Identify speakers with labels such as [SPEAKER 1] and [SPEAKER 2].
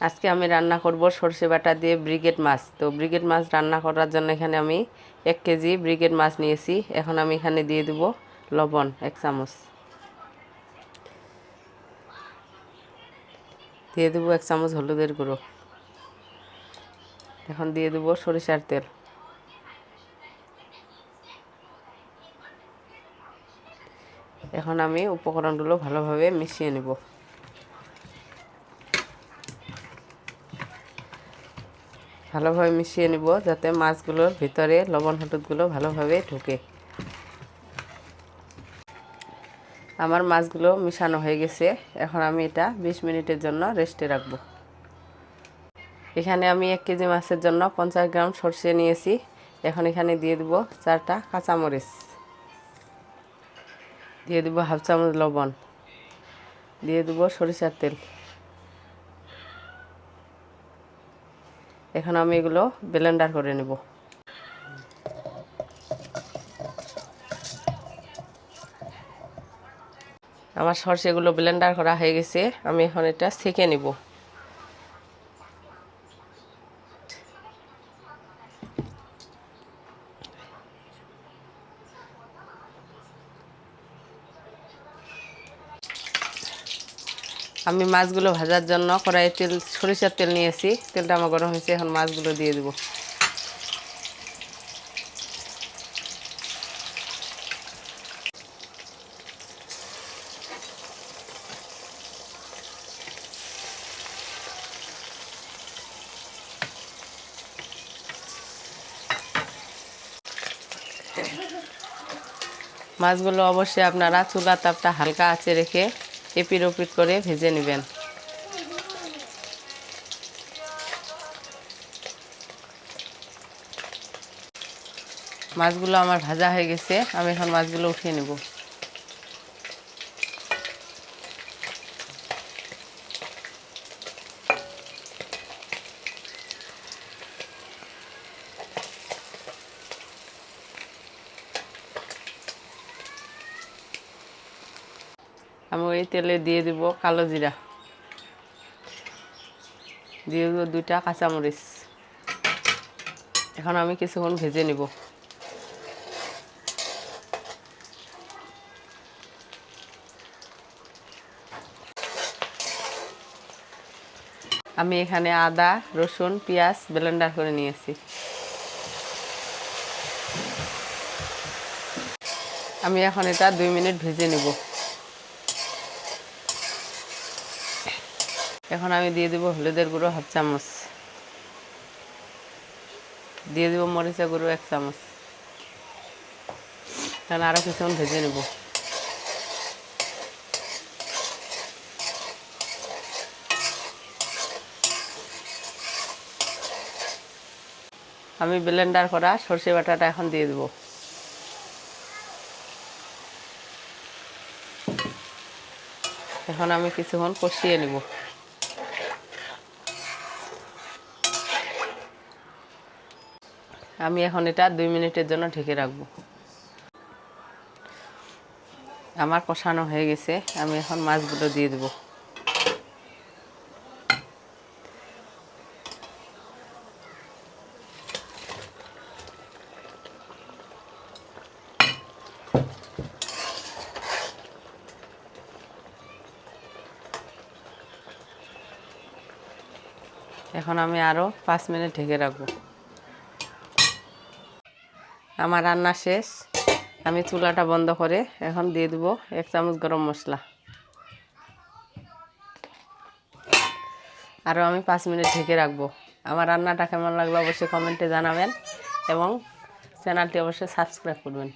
[SPEAKER 1] আজকে আমি রান্না করব সরষে বাটা দিয়ে ব্রিগেড মাছ। তো ব্রিগেড মাছ রান্না করার জন্য এখানে আমি 1 কেজি ব্রিগেড মাছ নিয়েছি। এখন আমি এখানে দিয়ে দেব লবণ 1 চামচ, দিয়ে দেব 1 চামচ হলুদের গুঁড়ো, এখন দিয়ে দেব সরিষার তেল, এখন আমি উপকরণগুলো ভালোভাবে মিশিয়ে নেব। ভালোভাবে মিশিয়ে নিব যাতে মাছগুলোর ভিতরে লবণ হলুদগুলো ভালোভাবে ঢোকে। আমার মাছগুলো মিশানো হয়ে গেছে। এখন আমি এটা 20 মিনিটের জন্য রেস্টে রাখবো। এখানে আমি 1 কেজি মাছের জন্য 50 গ্রাম সরষে নিয়েছি। এখন এখানে দিয়ে দেব 4টা কাঁচামরিচ, দিয়ে দেব হাফ চামচ লবণ, দিয়ে দেব সরিষার তেল। এখন আমি এগুলো ব্লেন্ডার করে নেব। আমার সরষেগুলো ব্লেন্ডার করা হয়ে গেছে। আমি এখন এটা ছেঁকে নেব। আমি মাছগুলো ভাজার জন্য কড়াইয়ে সরিষার তেল নিয়েছি। তেলটা আমার গরম হয়েছে, এখন মাছগুলো দিয়ে দেব। মাছগুলো অবশ্যই আপনারা চুলার তাপটা হালকা আঁচে রেখে এপিট ওপিট করে ভেজে নেবেন। মাছগুলো আমার ভাজা হয়ে গেছে। আমি এখন মাছগুলো উঠিয়ে নেব। আমি ওই তেলে দিয়ে দেব কালো জিরা, দিয়ে দেব 2টা কাঁচামরিচ। এখন আমি কিছুক্ষণ ভেজে নিব। আমি এখানে আদা রসুন পেঁয়াজ ব্লেন্ডার করে নিয়েছি। আমি এখন এটা 2 মিনিট ভেজে নেব। এখন আমি দিয়ে দেব হলুদের গুঁড়ো হাফ চামচ, দিয়ে দেব মরিচের গুঁড়ো 1 চামচ। এখন আরও কিছুক্ষণ ভেজে নেব। আমি ব্লেন্ডার করা সরষে বাটাটা এখন দিয়ে দেব। এখন আমি কিছুক্ষণ কষিয়ে নেব। আমি এখন এটা 2 মিনিটের জন্য ঢেকে রাখবো। আমার কষানো হয়ে গেছে। আমি এখন মাছগুলো দিয়ে দেব। এখন আমি আরও 5 মিনিট ঢেকে রাখবো। আমার রান্না শেষ। আমি চুলাটা বন্ধ করে এখন দিয়ে দেব 1 চামচ গরম মশলা। আরও আমি 5 মিনিট ঢেকে রাখবো। আমার রান্নাটা কেমন লাগলো অবশ্যই কমেন্টে জানাবেন এবং চ্যানেলটি অবশ্যই সাবস্ক্রাইব করবেন।